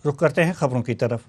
रुक करते हैं खबरों की तरफ।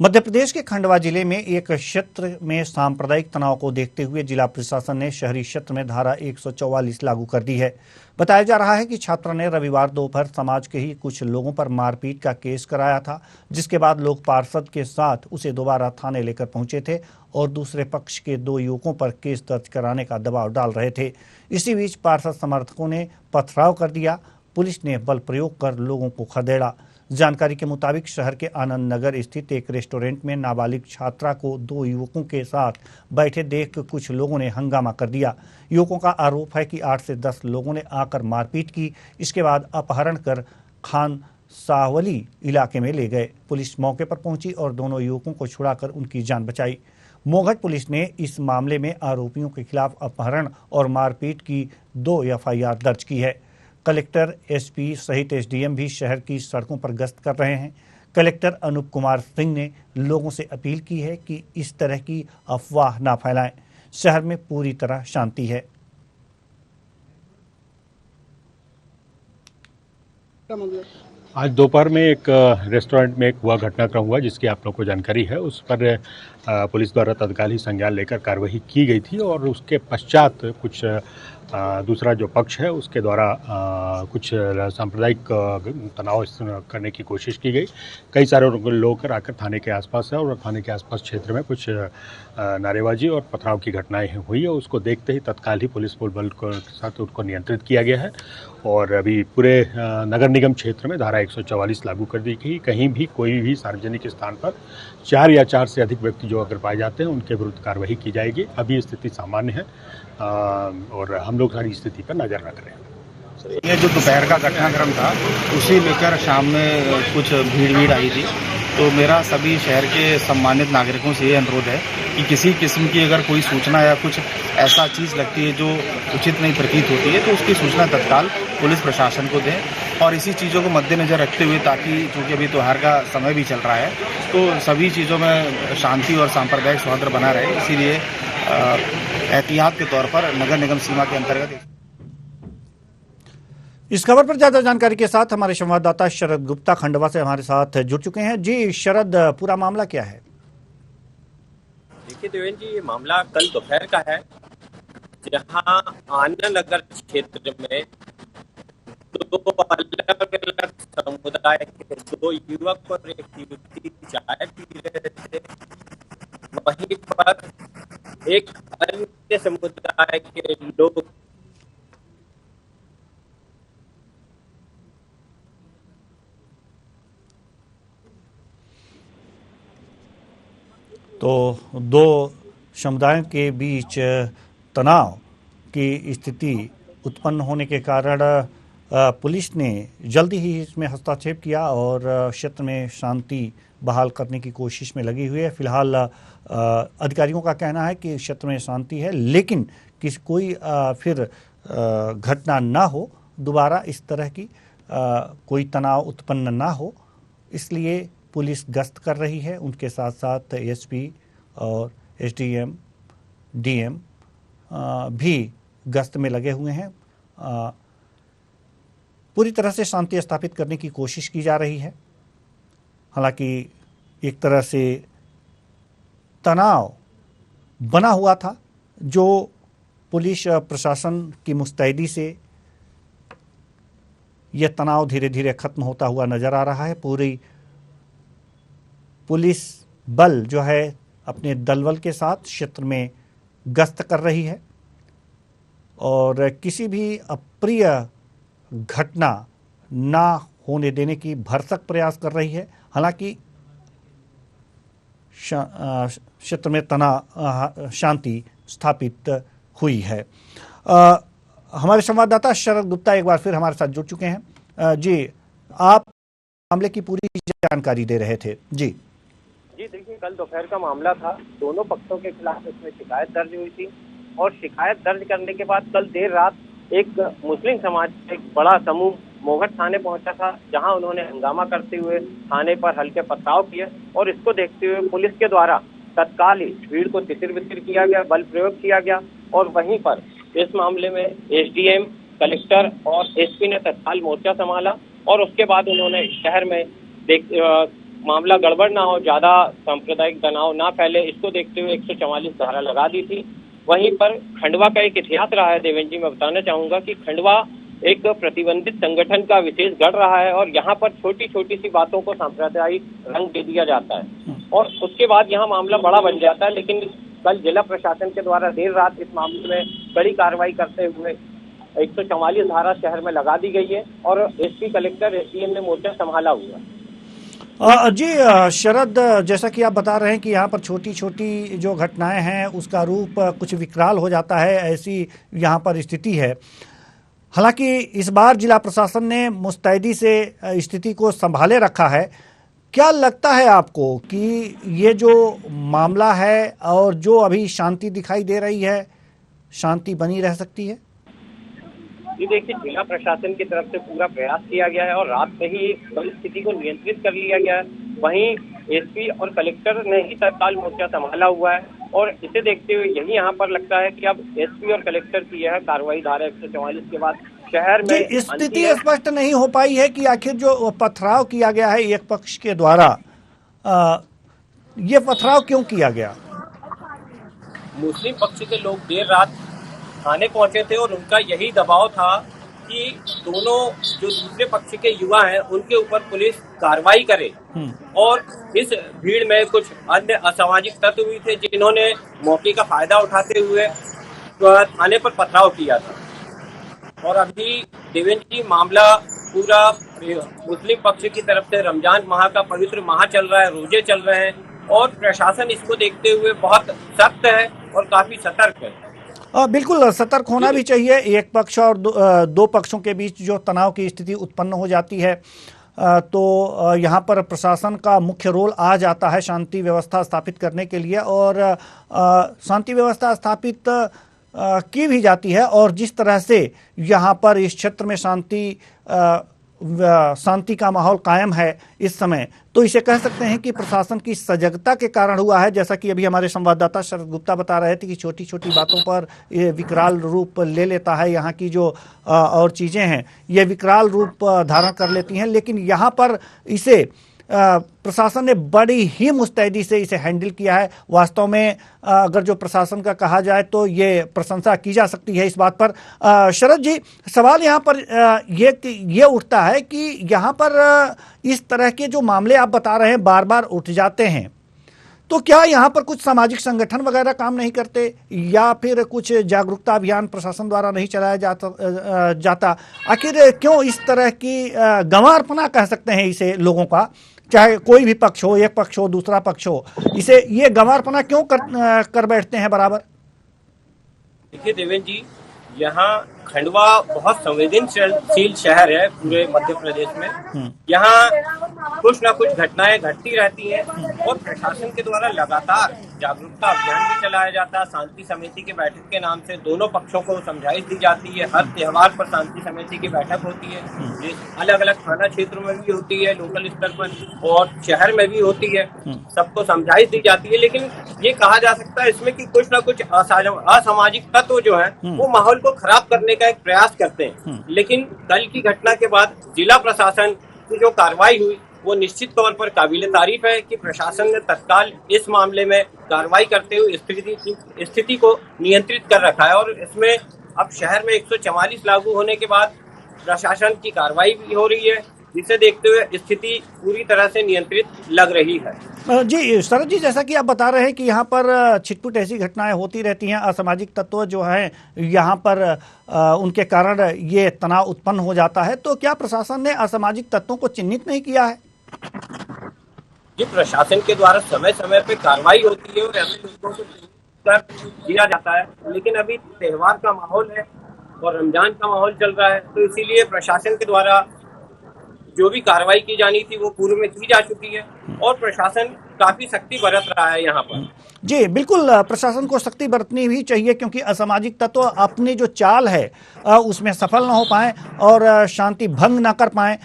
मध्य प्रदेश के खंडवा जिले में एक क्षेत्र में सांप्रदायिक तनाव को देखते हुए जिला प्रशासन ने शहरी क्षेत्र में धारा 144 लागू कर दी है। बताया जा रहा है कि छात्रा ने रविवार दोपहर समाज के ही कुछ लोगों पर मारपीट का केस कराया था, जिसके बाद लोग पार्षद के साथ उसे दोबारा थाने लेकर पहुंचे थे और दूसरे पक्ष के 2 युवकों पर केस दर्ज कराने का दबाव डाल रहे थे। इसी बीच पार्षद समर्थकों ने पथराव कर दिया। पुलिस ने बल प्रयोग कर लोगों को खदेड़ा। जानकारी के मुताबिक शहर के आनंद नगर स्थित एक रेस्टोरेंट में नाबालिग छात्रा को 2 युवकों के साथ बैठे देख कुछ लोगों ने हंगामा कर दिया। युवकों का आरोप है कि 8 से 10 लोगों ने आकर मारपीट की। इसके बाद अपहरण कर खान सावली इलाके में ले गए। पुलिस मौके पर पहुंची और दोनों युवकों को छुड़ाकर उनकी जान बचाई। मोघट पुलिस ने इस मामले में आरोपियों के खिलाफ अपहरण और मारपीट की 2 एफआईआर दर्ज की है। कलेक्टर, एसपी सहित एसडीएम भी शहर की सड़कों पर गश्त कर रहे हैं। कलेक्टर अनूप कुमार सिंह ने लोगों से अपील की है कि इस तरह की अफवाह न फैलाएं। शहर में पूरी तरह शांति है। आज दोपहर में एक रेस्टोरेंट में एक हुआ घटनाक्रम हुआ जिसकी आप लोग को जानकारी है। उस पर पुलिस द्वारा तत्काल ही संज्ञान लेकर कार्रवाई की गई थी और उसके पश्चात कुछ दूसरा जो पक्ष है उसके द्वारा कुछ सांप्रदायिक तनाव करने की कोशिश की गई। कई सारे लोग आकर थाने के आसपास है और थाने के आसपास क्षेत्र में कुछ नारेबाजी और पथराव की घटनाएं हुई है। उसको देखते ही तत्काल ही पुलिस बल के साथ उनको नियंत्रित किया गया है और अभी पूरे नगर निगम क्षेत्र में धारा 144 लागू कर दी गई। कहीं भी कोई भी सार्वजनिक स्थान पर 4 या 4 से अधिक व्यक्ति जो अगर पाए जाते हैं उनके विरुद्ध कार्रवाई की जाएगी। अभी स्थिति सामान्य है और हम लोग सारी स्थिति पर नजर रख रहे हैं। ये जो दोपहर का घटनाक्रम था उसी लेकर शाम में कुछ भीड़ आई थी, तो मेरा सभी शहर के सम्मानित नागरिकों से ये अनुरोध है कि किसी किस्म की अगर कोई सूचना या कुछ ऐसा चीज़ लगती है जो उचित नहीं प्रतीत होती है तो उसकी सूचना तत्काल पुलिस प्रशासन को दें। और इसी चीज़ों को मद्देनजर रखते हुए ताकि चूँकि अभी त्यौहार का समय भी चल रहा है तो सभी चीज़ों में शांति और सांप्रदायिक सौहार्द बना रहे, इसीलिए एहतियात के तौर पर नगर निगम सीमा के अंतर्गत। इस खबर पर ज्यादा जानकारी के साथ हमारे संवाददाता शरद गुप्ता खंडवा से हमारे साथ जुड़ चुके हैं। जी शरद, पूरा मामला क्या है? देखिए देवेंद्र जी, ये मामला कल दोपहर का है जहां आनंद नगर क्षेत्र में 2 अलग-अलग समुदाय के 2 युवक और एक युवती चाय पी रहे थे। वहीं पर एक अन्य समुदाय के लोग तो 2 समुदायों के बीच तनाव की स्थिति उत्पन्न होने के कारण पुलिस ने जल्दी ही इसमें हस्तक्षेप किया और क्षेत्र में शांति बहाल करने की कोशिश में लगी हुई है। फिलहाल अधिकारियों का कहना है कि क्षेत्र में शांति है, लेकिन कोई फिर घटना ना हो, दोबारा इस तरह की कोई तनाव उत्पन्न ना हो, इसलिए पुलिस गश्त कर रही है। उनके साथ साथ एसपी और एसडीएम, डीएम भी गश्त में लगे हुए हैं। पूरी तरह से शांति स्थापित करने की कोशिश की जा रही है। हालांकि एक तरह से तनाव बना हुआ था जो पुलिस प्रशासन की मुस्तैदी से यह तनाव धीरे धीरे खत्म होता हुआ नजर आ रहा है। पूरी पुलिस बल जो है अपने दलबल के साथ क्षेत्र में गश्त कर रही है और किसी भी अप्रिय घटना ना होने देने की भरसक प्रयास कर रही है। हालांकि क्षेत्र में शांति स्थापित हुई है। हमारे संवाददाता शरद गुप्ता एक बार फिर हमारे साथ जुड़ चुके हैं। जी, आप मामले की पूरी जानकारी दे रहे थे। जी देखिए, कल दोपहर का मामला था। दोनों पक्षों के खिलाफ इसमें शिकायत दर्ज हुई थी और शिकायत दर्ज करने के बाद कल देर रात एक मुस्लिम समाज का एक बड़ा समूह मोघट थाने पहुंचा था, जहां उन्होंने हंगामा करते हुए थाने पर हल्के पथराव किए और इसको देखते हुए पुलिस के द्वारा तत्काल ही भीड़ को तितिर-बितिर किया गया, बल प्रयोग किया गया और वहीं पर इस मामले में एसडीएम, कलेक्टर और एसपी ने तत्काल मोर्चा संभाला और उसके बाद उन्होंने शहर में मामला गड़बड़ ना हो, ज्यादा सांप्रदायिक तनाव ना फैले, इसको देखते हुए 144 धारा लगा दी थी। वहीं पर खंडवा का एक इतिहास रहा है देवेंद्र जी। मैं बताना चाहूंगा कि खंडवा एक प्रतिबंधित संगठन का विशेष गढ़ रहा है और यहाँ पर छोटी छोटी सी बातों को सांप्रदायिक रंग दे दिया जाता है और उसके बाद यहाँ मामला बड़ा बन जाता है। लेकिन कल जिला प्रशासन के द्वारा देर रात इस मामले में कड़ी कार्रवाई करते हुए 144 धारा शहर में लगा दी गई है और एसपी, कलेक्टर, एसडीएम ने मोर्चा संभाला हुआ। जी शरद, जैसा कि आप बता रहे हैं कि यहाँ पर छोटी छोटी जो घटनाएं हैं उसका रूप कुछ विकराल हो जाता है, ऐसी यहाँ पर स्थिति है। हालांकि इस बार जिला प्रशासन ने मुस्तैदी से स्थिति को संभाले रखा है। क्या लगता है आपको कि ये जो मामला है और जो अभी शांति दिखाई दे रही है, शांति बनी रह सकती है? ये देखिए, जिला प्रशासन की तरफ से पूरा प्रयास किया गया है और रात में ही परिस्थिति को नियंत्रित कर लिया गया है। वहीं एसपी और कलेक्टर ने ही तत्काल मोर्चा संभाला हुआ है और इसे देखते हुए यही यहाँ पर लगता है कि अब एसपी और कलेक्टर की यह कार्रवाई धारा 144 के बाद शहर में स्थिति स्पष्ट नहीं हो पाई है कि आखिर जो पथराव किया गया है एक पक्ष के द्वारा, ये पथराव क्यों किया गया? मुस्लिम पक्ष के लोग देर रात थाने पहुंचे थे और उनका यही दबाव था कि दोनों जो दूसरे पक्ष के युवा हैं उनके ऊपर पुलिस कार्रवाई करे और इस भीड़ में कुछ अन्य असामाजिक तत्व भी थे जिन्होंने मौके का फायदा उठाते हुए थाने पर पथराव किया था। और अभी देवेंद्र जी, मामला पूरा मुस्लिम पक्ष की तरफ से रमजान माह का पवित्र माह चल रहा है, रोजे चल रहे हैं और प्रशासन इसको देखते हुए बहुत सख्त है और काफी सतर्क है। बिल्कुल सतर्क होना भी चाहिए। एक पक्ष और दो पक्षों के बीच जो तनाव की स्थिति उत्पन्न हो जाती है तो यहाँ पर प्रशासन का मुख्य रोल आ जाता है शांति व्यवस्था स्थापित करने के लिए और शांति व्यवस्था स्थापित की भी जाती है। और जिस तरह से यहाँ पर इस क्षेत्र में शांति का माहौल कायम है इस समय, तो इसे कह सकते हैं कि प्रशासन की सजगता के कारण हुआ है। जैसा कि अभी हमारे संवाददाता शरद गुप्ता बता रहे थे कि छोटी छोटी बातों पर ये विकराल रूप ले लेता है, यहाँ की जो और चीज़ें हैं ये विकराल रूप धारण कर लेती हैं। लेकिन यहाँ पर इसे प्रशासन ने बड़ी ही मुस्तैदी से इसे हैंडल किया है। वास्तव में अगर जो प्रशासन का कहा जाए तो ये प्रशंसा की जा सकती है इस बात पर। शरद जी, सवाल यहाँ पर ये उठता है कि यहाँ पर इस तरह के जो मामले आप बता रहे हैं बार बार उठ जाते हैं, तो क्या यहाँ पर कुछ सामाजिक संगठन वगैरह काम नहीं करते या फिर कुछ जागरूकता अभियान प्रशासन द्वारा नहीं चलाया जाता? आखिर क्यों इस तरह की गंवारपना कह सकते हैं इसे लोगों का, चाहे कोई भी पक्ष हो, एक पक्ष हो दूसरा पक्ष हो, इसे ये गंवारपना क्यों कर बैठते हैं बराबर? देखिए देवेंद्र जी, यहाँ खंडवा बहुत संवेदनशील शहर है पूरे मध्य प्रदेश में। यहाँ कुछ ना कुछ घटनाएं घटती रहती हैं और प्रशासन के द्वारा लगातार जागरूकता अभियान भी चलाया जाता है। शांति समिति की बैठक के नाम से दोनों पक्षों को समझाइश दी जाती है। हर त्योहार पर शांति समिति की बैठक होती है, अलग अलग थाना क्षेत्रों में भी होती है, लोकल स्तर पर और शहर में भी होती है। सबको समझाइश दी जाती है। लेकिन ये कहा जा सकता है इसमें कि कुछ ना कुछ असामाजिक तत्व जो है वो माहौल को खराब करने का एक प्रयास करते हैं। लेकिन कल की घटना के बाद जिला प्रशासन की जो कार्रवाई हुई वो निश्चित तौर पर काबिले तारीफ है कि प्रशासन ने तत्काल इस मामले में कार्रवाई करते हुए स्थिति को नियंत्रित कर रखा है। और इसमें अब शहर में 144 लागू होने के बाद प्रशासन की कार्रवाई भी हो रही है, जिसे देखते हुए स्थिति पूरी तरह से नियंत्रित लग रही है। जी शरद जी, जैसा कि आप बता रहे हैं कि यहाँ पर छिटपुट ऐसी घटनाएं होती रहती हैं, असामाजिक तत्व जो हैं यहाँ पर उनके कारण ये तनाव उत्पन्न हो जाता है, तो क्या प्रशासन ने असामाजिक तत्वों को चिन्हित नहीं किया है? जी, प्रशासन के द्वारा समय समय पे कार्रवाई होती है और ऐसे लोगों को कर दिया जाता है। लेकिन अभी त्योहार का माहौल है और रमजान का माहौल चल रहा है, तो इसीलिए प्रशासन के द्वारा जो भी कार्रवाई की जानी थी वो पूर्व में की जा चुकी है और प्रशासन काफी सख्ती बरत रहा है यहाँ पर। जी बिल्कुल, प्रशासन को सख्ती बरतनी भी चाहिए क्योंकि असामाजिक तत्व अपनी जो चाल है उसमें सफल ना हो पाए और शांति भंग ना कर पाए।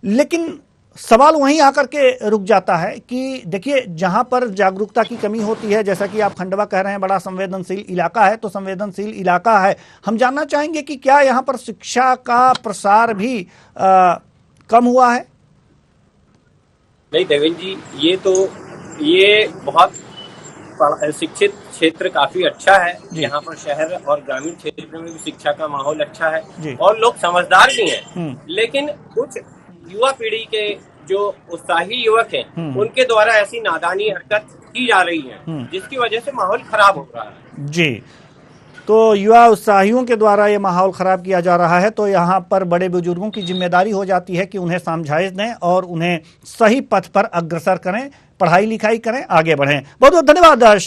लेकिन सवाल वहीं आकर के रुक जाता है कि देखिए, जहां पर जागरूकता की कमी होती है, जैसा कि आप खंडवा कह रहे हैं बड़ा संवेदनशील इलाका है, तो संवेदनशील इलाका है, हम जानना चाहेंगे कि क्या यहाँ पर शिक्षा का प्रसार भी कम हुआ है? नहीं देवेंद्र जी, ये बहुत शिक्षित क्षेत्र काफी अच्छा है। यहाँ पर शहर और ग्रामीण क्षेत्र में भी शिक्षा का माहौल अच्छा है और लोग समझदार भी हैं। लेकिन कुछ युवा पीढ़ी के जो उत्साही युवक हैं, उनके द्वारा ऐसी नादानी हरकत की जा रही है, जिसकी वजह से माहौल खराब हो रहा है। जी, तो युवा उत्साहियों के द्वारा ये माहौल खराब किया जा रहा है, तो यहाँ पर बड़े बुजुर्गों की जिम्मेदारी हो जाती है कि उन्हें समझाइश दें और उन्हें सही पथ पर अग्रसर करें, पढ़ाई लिखाई करें, आगे बढ़ें। बहुत बहुत धन्यवाद।